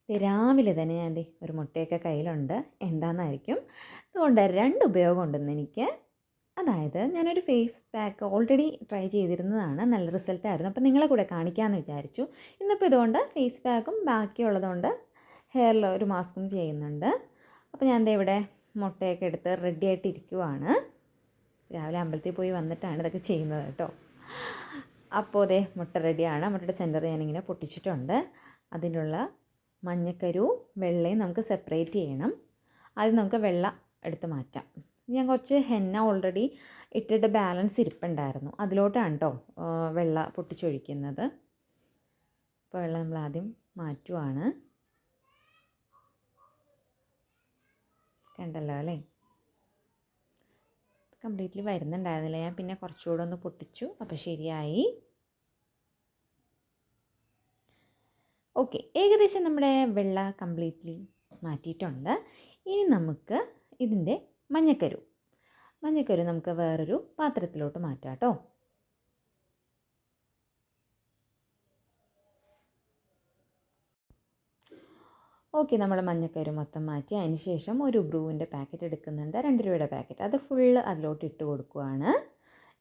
രാവിലെ തന്നെ ഞാൻ ദേ ഒരു മുട്ടയൊക്കെ കയ്യിലുണ്ട്. എന്താണെന്നായിരിക്കും. അതുകൊണ്ട് 2 ഉപയോഗം ഉണ്ടെന്ന് എനിക്ക്. അതായത് ഞാനൊരു ഫേസ് പാക്ക് ഓൾറെഡി ട്രൈ ചെയ്തിരുന്നതാണ്. നല്ല റിസൾട്ടായിരുന്നു. അപ്പോൾ നിങ്ങളെ കൂടെ കാണിക്കാമെന്ന് വിചാരിച്ചു. ഇന്നിപ്പോൾ ഇതുകൊണ്ട് ഫേസ് പാക്കും ബാക്കിയുള്ളതുകൊണ്ട് ഹെയറിൽ ഒരു മാസ്കും ചെയ്യുന്നുണ്ട്. അപ്പോൾ ഞാൻ ദേ ഇവിടെ മുട്ടയൊക്കെ എടുത്ത് റെഡി ആയിട്ട് ഇരിക്കുവാണ്. രാവിലെ അമ്പലത്തിൽ പോയി വന്നിട്ടാണ് ഇതൊക്കെ ചെയ്യുന്നത് കേട്ടോ. അപ്പോൾ ദേ മുട്ട റെഡിയാണ്. മുട്ടയുടെ സെൻറ്റർ ഞാനിങ്ങനെ പൊട്ടിച്ചിട്ടുണ്ട്. അതിനുള്ള മഞ്ഞക്കരു വെള്ളയും നമുക്ക് സെപ്പറേറ്റ് ചെയ്യണം. ആദ്യം നമുക്ക് വെള്ള എടുത്ത് മാറ്റാം. ഞാൻ കുറച്ച് ഹെന്ന ഓൾറെഡി ഇട്ടിട്ട് ബാലൻസ് ഇരിപ്പുണ്ടായിരുന്നു. അതിലോട്ടാണ് കേട്ടോ വെള്ള പൊട്ടിച്ചൊഴിക്കുന്നത്. അപ്പോൾ വെള്ളം നമ്മൾ ആദ്യം മാറ്റുവാണ്. കണ്ടല്ലോ അല്ലേ? കംപ്ലീറ്റ്ലി വരുന്നുണ്ടായിരുന്നില്ല. ഞാൻ പിന്നെ കുറച്ചുകൂടെ ഒന്ന് പൊട്ടിച്ചു. അപ്പോൾ ശരിയായി. ഓക്കെ, ഏകദേശം നമ്മുടെ വെള്ള കംപ്ലീറ്റ്ലി മാറ്റിയിട്ടുണ്ട്. ഇനി നമുക്ക് ഇതിൻ്റെ മഞ്ഞക്കരു നമുക്ക് വേറൊരു പാത്രത്തിലോട്ട് മാറ്റാം കേട്ടോ. ഓക്കെ, നമ്മൾ മഞ്ഞക്കരു മൊത്തം മാറ്റി അതിന് ശേഷം ഒരു ബ്രൂവിൻ്റെ പാക്കറ്റ് എടുക്കുന്നുണ്ട്. 2 രൂപയുടെ പാക്കറ്റ്. അത് ഫുള്ള് അതിലോട്ട് ഇട്ട് കൊടുക്കുകയാണ്.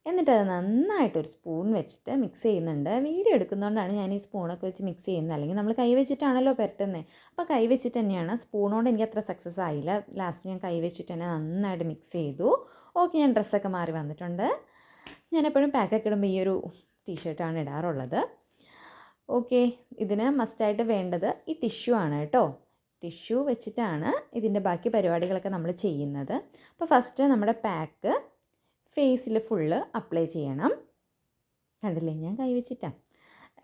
എന്നിട്ട് അത് നന്നായിട്ടൊരു സ്പൂൺ വെച്ചിട്ട് മിക്സ് ചെയ്യുന്നുണ്ട്. വീഡിയോ എടുക്കുന്നതുകൊണ്ടാണ് ഞാൻ ഈ സ്പൂണൊക്കെ വെച്ച് മിക്സ് ചെയ്യുന്നത്. അല്ലെങ്കിൽ നമ്മൾ കൈ വെച്ചിട്ടാണല്ലോ പുരട്ടുന്നത്. അപ്പോൾ കൈ വെച്ചിട്ട് തന്നെയാണ്. സ്പൂണോട് എനിക്ക് അത്ര സക്സസ് ആയില്ല. ലാസ്റ്റ് ഞാൻ കൈ വെച്ചിട്ട് തന്നെ നന്നായിട്ട് മിക്സ് ചെയ്തു. ഓക്കെ, ഞാൻ ഡ്രസ്സൊക്കെ മാറി വന്നിട്ടുണ്ട്. ഞാനെപ്പോഴും പാക്കൊക്കെ ഇടുമ്പോൾ ഈ ഒരു ടീഷർട്ടാണ് ഇടാറുള്ളത്. ഓക്കെ, ഇതിന് മസ്റ്റായിട്ട് വേണ്ടത് ഈ ടിഷ്യൂ ആണ് കേട്ടോ. ടിഷ്യൂ വെച്ചിട്ടാണ് ഇതിൻ്റെ ബാക്കി പരിപാടികളൊക്കെ നമ്മൾ ചെയ്യുന്നത്. അപ്പോൾ ഫസ്റ്റ് നമ്മുടെ പാക്ക് ഫേസിൽ ഫുള്ള് അപ്ലൈ ചെയ്യണം. കണ്ടില്ലേ, ഞാൻ കൈ വെച്ചിട്ടാണ്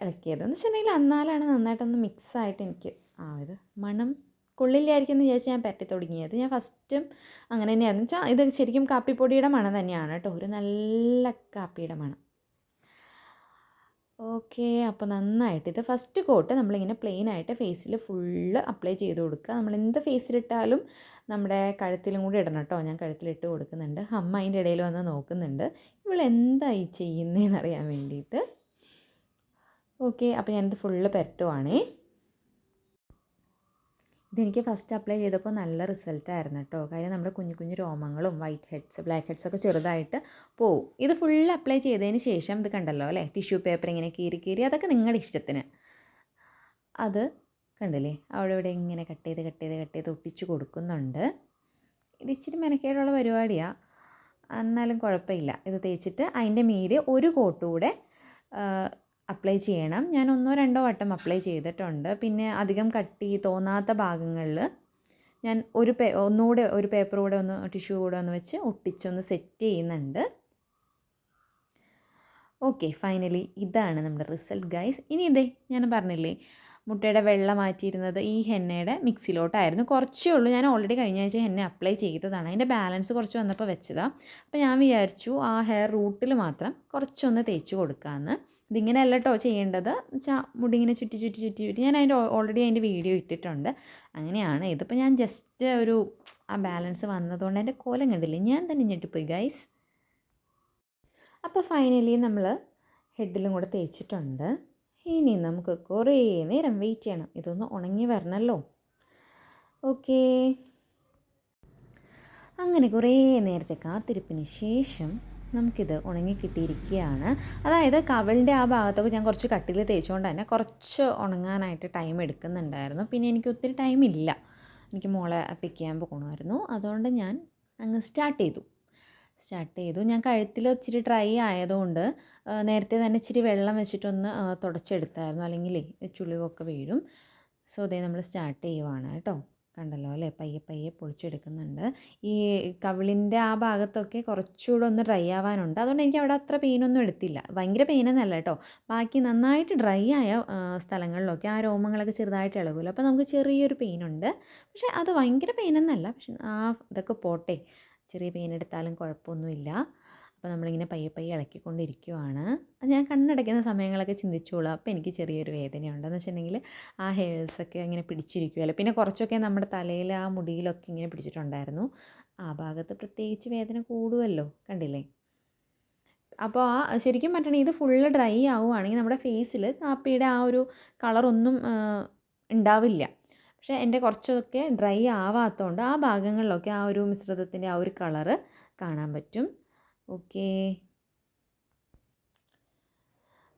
ഇളക്കിയതെന്ന് വെച്ചിട്ടുണ്ടെങ്കിൽ എന്നാലാണ് നന്നായിട്ടൊന്ന് മിക്സായിട്ട് എനിക്ക് ഇത് മണം കൊള്ളില്ലായിരിക്കും എന്ന് വിചാരിച്ച് ഞാൻ പരട്ടി തുടങ്ങിയത്. ഞാൻ ഫസ്റ്റും അങ്ങനെ തന്നെയായിരുന്നു വെച്ചാൽ ഇത് ശരിക്കും കാപ്പിപ്പൊടിയുടെ മണം തന്നെയാണ് കേട്ടോ. ഒരു നല്ല കാപ്പിയുടെ മണം. ഓക്കെ, അപ്പോൾ നന്നായിട്ട് ഇത് ഫസ്റ്റ് കോട്ട് നമ്മളിങ്ങനെ പ്ലെയിനായിട്ട് ഫേസിൽ ഫുള്ള് അപ്ലൈ ചെയ്ത് കൊടുക്കുക. നമ്മൾ എന്ത് ഫേസിലിട്ടാലും നമ്മുടെ കഴുത്തിലും കൂടി ഇടണം കേട്ടോ. ഞാൻ കഴുത്തിലിട്ട് കൊടുക്കുന്നുണ്ട്. അമ്മ അതിൻ്റെ ഇടയിൽ വന്ന് നോക്കുന്നുണ്ട്, ഇവളെന്തായി ചെയ്യുന്നതെന്ന് അറിയാൻ വേണ്ടിയിട്ട്. ഓക്കെ, അപ്പോൾ ഞാനിത് ഫുള്ള് പുരട്ടുവാണേ. ഇതെനിക്ക് ഫസ്റ്റ് അപ്ലൈ ചെയ്തപ്പോൾ നല്ല റിസൾട്ടായിരുന്നു കേട്ടോ. കാര്യം നമ്മുടെ കുഞ്ഞു കുഞ്ഞു രോമങ്ങളും വൈറ്റ് ഹെഡ്സ് ബ്ലാക്ക് ഹെഡ്സ് ഒക്കെ ചെറുതായിട്ട് പോവും. ഇത് ഫുൾ അപ്ലൈ ചെയ്തതിന് ശേഷം ഇത് കണ്ടല്ലോ അല്ലേ, ടിഷ്യൂ പേപ്പർ ഇങ്ങനെ കീറി കീറി അതൊക്കെ നിങ്ങളുടെ ഇഷ്ടത്തിന്. അത് കണ്ടില്ലേ, അവിടെ ഇവിടെ ഇങ്ങനെ കട്ട് ചെയ്ത് ഒട്ടിച്ച് കൊടുക്കുന്നുണ്ട്. ഇത് ഇച്ചിരി മെനക്കേടുള്ള പരിപാടിയാണ്, എന്നാലും കുഴപ്പമില്ല. ഇത് തേച്ചിട്ട് അതിൻ്റെ മീതെ ഒരു കോട്ട് കൂടെ അപ്ലൈ ചെയ്യണം. ഞാൻ 1-2 വട്ടം അപ്ലൈ ചെയ്തിട്ടുണ്ട്. പിന്നെ അധികം കട്ടി തോന്നാത്ത ഭാഗങ്ങളിൽ ഞാൻ ഒന്നുകൂടെ ഒരു പേപ്പർ കൂടെ ഒന്ന് ടിഷ്യൂ കൂടെ ഒന്ന് വെച്ച് ഒട്ടിച്ചൊന്ന് സെറ്റ് ചെയ്യുന്നുണ്ട്. ഓക്കെ, ഫൈനലി ഇതാണ് നമ്മുടെ റിസൾട്ട് ഗൈസ്. ഇനി ഇതേ ഞാൻ പറഞ്ഞില്ലേ മുട്ടയുടെ വെള്ളം മാറ്റിയിരുന്നത് ഈ ഹെന്നയുടെ മിക്സിലോട്ടായിരുന്നു. കുറച്ചേ ഉള്ളൂ, ഞാൻ ഓൾറെഡി കഴിഞ്ഞ ആഴ്ച ഹെന്ന അപ്ലൈ ചെയ്തതാണ്. അതിൻ്റെ ബാലൻസ് കുറച്ച് വന്നപ്പോൾ വെച്ചതാണ്. അപ്പോൾ ഞാൻ വിചാരിച്ചു ആ ഹെയർ റൂട്ടിൽ മാത്രം കുറച്ചൊന്ന് തേച്ച് കൊടുക്കാമെന്ന്. ഇതിങ്ങനെയല്ല കേട്ടോ ചെയ്യേണ്ടത്. മുടി ഇങ്ങനെ ചുറ്റി ഞാൻ ഓൾറെഡി അതിൻ്റെ വീഡിയോ ഇട്ടിട്ടുണ്ട്. അങ്ങനെയാണ്. ഇതിപ്പോൾ ഞാൻ ജസ്റ്റ് ഒരു ആ ബാലൻസ് വന്നതുകൊണ്ട് എൻ്റെ കോലം കണ്ടില്ലേ, ഞാൻ തന്നെ ഞെട്ടിപ്പോയി ഗൈസ്. അപ്പോൾ ഫൈനലി നമ്മൾ ഹെഡിലും കൂടെ തേച്ചിട്ടുണ്ട്. ഇനി നമുക്ക് കുറേ നേരം വെയിറ്റ് ചെയ്യണം, ഇതൊന്ന് ഉണങ്ങി വരണമല്ലോ. ഓക്കേ, അങ്ങനെ കുറേ നേരത്തെ കാത്തിരിപ്പിന് ശേഷം നമുക്കിത് ഉണങ്ങി കിട്ടിയിരിക്കുകയാണ്. അതായത് കവിളിൻ്റെ ആ ഭാഗത്തൊക്കെ ഞാൻ കുറച്ച് കട്ടിൽ തേച്ചുകൊണ്ട് തന്നെ കുറച്ച് ഉണങ്ങാനായിട്ട് ടൈം എടുക്കുന്നുണ്ടായിരുന്നു. പിന്നെ എനിക്ക് ഒത്തിരി ടൈമില്ല, എനിക്ക് മോളെ പിക്ക് ചെയ്യാൻ പോകണമായിരുന്നു. അതുകൊണ്ട് ഞാൻ അങ്ങ് സ്റ്റാർട്ട് ചെയ്തു. ഞാൻ കഴുത്തിൽ ഇച്ചിരി ഡ്രൈ ആയതുകൊണ്ട് നേരത്തെ തന്നെ ഇച്ചിരി വെള്ളം വെച്ചിട്ടൊന്ന് തുടച്ചെടുത്തായിരുന്നു, അല്ലെങ്കിൽ ചുളിവൊക്കെ വീഴും. സോ അതേ നമ്മൾ സ്റ്റാർട്ട് ചെയ്യുവാണ് കേട്ടോ. കണ്ടല്ലോ അല്ലേ, പയ്യെ പൊളിച്ചെടുക്കുന്നുണ്ട്. ഈ കവിളിൻ്റെ ആ ഭാഗത്തൊക്കെ കുറച്ചുകൂടെ ഒന്ന് ഡ്രൈ ആവാനുണ്ട്. അതുകൊണ്ട് എനിക്ക് അവിടെ അത്ര പെയിനൊന്നും എടുത്തില്ല. ഭയങ്കര പെയിനൊന്നല്ല കേട്ടോ. ബാക്കി നന്നായിട്ട് ഡ്രൈ ആയ സ്ഥലങ്ങളിലൊക്കെ ആ രോമങ്ങളൊക്കെ ചെറുതായിട്ട് ഇളകുമല്ലോ, അപ്പോൾ നമുക്ക് ചെറിയൊരു പെയിനുണ്ട്. പക്ഷേ അത് ഭയങ്കര പെയിനൊന്നല്ല. പക്ഷെ ഇതൊക്കെ പോട്ടെ, ചെറിയ പെയിൻ എടുത്താലും കുഴപ്പമൊന്നുമില്ല. അപ്പോൾ നമ്മളിങ്ങനെ പയ്യെ ഇളക്കിക്കൊണ്ടിരിക്കുവാണ്. ഞാൻ കണ്ണടയ്ക്കുന്ന സമയങ്ങളൊക്കെ ചിന്തിച്ചോളാം. അപ്പോൾ എനിക്ക് ചെറിയൊരു വേദനയുണ്ടെന്ന് വെച്ചിട്ടുണ്ടെങ്കിൽ ആ ഹെയർസൊക്കെ ഇങ്ങനെ പിടിച്ചിരിക്കുമല്ലോ. പിന്നെ കുറച്ചൊക്കെ നമ്മുടെ തലയിൽ ആ മുടിയിലൊക്കെ ഇങ്ങനെ പിടിച്ചിട്ടുണ്ടായിരുന്നു. ആ ഭാഗത്ത് പ്രത്യേകിച്ച് വേദന കൂടുമല്ലോ, കണ്ടില്ലേ. അപ്പോൾ ശരിക്കും പറഞ്ഞിട്ടുണ്ടെങ്കിൽ ഇത് ഫുള്ള് ഡ്രൈ ആവുകയാണെങ്കിൽ നമ്മുടെ ഫേസിൽ കാപ്പിയുടെ ആ ഒരു കളറൊന്നും ഉണ്ടാവില്ല. പക്ഷേ എൻ്റെ കുറച്ചൊക്കെ ഡ്രൈ ആവാത്തതുകൊണ്ട് ആ ഭാഗങ്ങളിലൊക്കെ ആ ഒരു മിശ്രിതത്തിൻ്റെ ആ ഒരു കളറ് കാണാൻ പറ്റും. ഓക്കേ,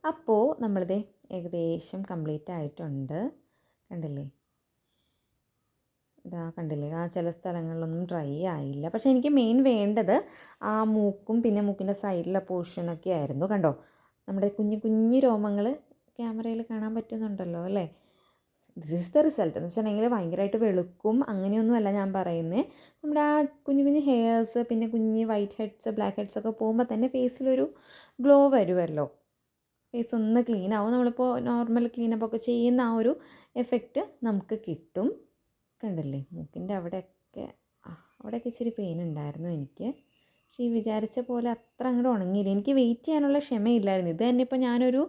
അപ്പോൾ നമ്മളിത് ഏകദേശം കംപ്ലീറ്റ് ആയിട്ടുണ്ട്. കണ്ടില്ലേ, ഇതാ കണ്ടില്ലേ, ആ ചില സ്ഥലങ്ങളിലൊന്നും ഡ്രൈ ആയില്ല. പക്ഷേ എനിക്ക് മെയിൻ വേണ്ടത് ആ മൂക്കും പിന്നെ മൂക്കിൻ്റെ സൈഡിലെ പോർഷനൊക്കെ ആയിരുന്നു. കണ്ടോ, നമ്മുടെ കുഞ്ഞു കുഞ്ഞു രോമങ്ങൾ ക്യാമറയിൽ കാണാൻ പറ്റുന്നുണ്ടല്ലോ അല്ലേ. ദിസ് ഈസ് ദ റിസൾട്ട് എന്ന് വെച്ചിട്ടുണ്ടെങ്കിൽ ഭയങ്കരമായിട്ട് വെളുക്കും അങ്ങനെയൊന്നുമല്ല ഞാൻ പറയുന്നത്. നമ്മുടെ ആ കുഞ്ഞു കുഞ്ഞു ഹെയർസ് പിന്നെ കുഞ്ഞ് വൈറ്റ് ഹെഡ്സ് ബ്ലാക്ക് ഹെഡ്സ് ഒക്കെ പോകുമ്പോൾ തന്നെ ഫേസിലൊരു ഗ്ലോ വരുമല്ലോ. ഫേസ് ഒന്ന് ക്ലീൻ ആവും. നമ്മളിപ്പോൾ നോർമൽ ക്ലീനപ്പ് ഒക്കെ ചെയ്യുന്ന ആ ഒരു എഫക്റ്റ് നമുക്ക് കിട്ടും. കണ്ടില്ലേ, മൂക്കിൻ്റെ അവിടെയൊക്കെ ഇച്ചിരി പെയിൻ ഉണ്ടായിരുന്നു എനിക്ക്. പക്ഷേ ഈ വിചാരിച്ച പോലെ അത്ര അങ്ങോട്ട് ഉണങ്ങിയില്ല. എനിക്ക് വെയിറ്റ് ചെയ്യാനുള്ള ക്ഷമയില്ലായിരുന്നു. ഇത് തന്നെ ഇപ്പോൾ ഞാനൊരു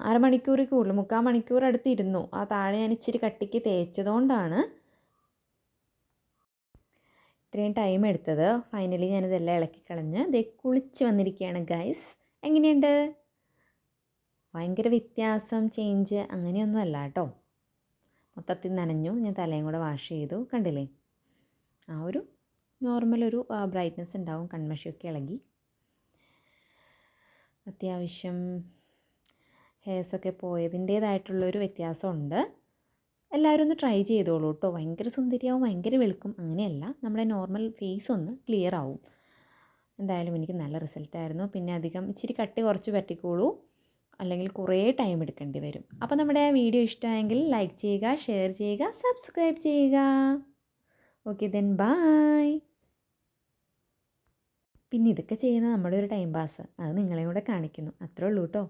അരമണിക്കൂറിൽ കൂടുതൽ 3/4 മണിക്കൂർ അടുത്തിരുന്നു. ആ താഴെ ഞാൻ ഇച്ചിരി കട്ടിക്ക് തേച്ചതുകൊണ്ടാണ് ഇത്രയും ടൈം എടുത്തത്. ഫൈനലി ഞാനിതെല്ലാം ഇളക്കിക്കളഞ്ഞ് ദേ കുളിച്ച് വന്നിരിക്കുകയാണ് ഗൈസ്. എങ്ങനെയുണ്ട്? ഭയങ്കര വ്യത്യാസം, ചേഞ്ച് അങ്ങനെയൊന്നും അല്ല കേട്ടോ. മൊത്തത്തിൽ നനഞ്ഞു. ഞാൻ തലയും കൂടെ വാഷ് ചെയ്തു. കണ്ടില്ലേ, ആ ഒരു നോർമൽ ഒരു ബ്രൈറ്റ്നസ് ഉണ്ടാവും. കൺമഷിയൊക്കെ ഇളകി. അത്യാവശ്യം ഹെയർസൊക്കെ പോയതിൻ്റേതായിട്ടുള്ളൊരു വ്യത്യാസമുണ്ട്. എല്ലാവരും ഒന്ന് ട്രൈ ചെയ്തോളൂ കേട്ടോ. ഭയങ്കര സുന്ദരിയാവും, ഭയങ്കര വെളുക്കും അങ്ങനെയല്ല, നമ്മുടെ നോർമൽ ഫേസ് ഒന്ന് ക്ലിയർ ആവും. എന്തായാലും എനിക്ക് നല്ല റിസൾട്ടായിരുന്നു. പിന്നെ അധികം ഇച്ചിരി കട്ടി കുറച്ച് പറ്റിക്കോളൂ, അല്ലെങ്കിൽ കുറേ ടൈം എടുക്കേണ്ടി വരും. അപ്പോൾ നമ്മുടെ വീഡിയോ ഇഷ്ടമായെങ്കിൽ ലൈക്ക് ചെയ്യുക, ഷെയർ ചെയ്യുക, സബ്സ്ക്രൈബ് ചെയ്യുക. Okay then bye. പിന്നെ ഇതൊക്കെ ചെയ്യുന്നത് നമ്മുടെ ഒരു ടൈം പാസ്, അത് നിങ്ങളെയും കൂടെ കാണിക്കുന്നു, അത്രേ ഉള്ളൂ കേട്ടോ.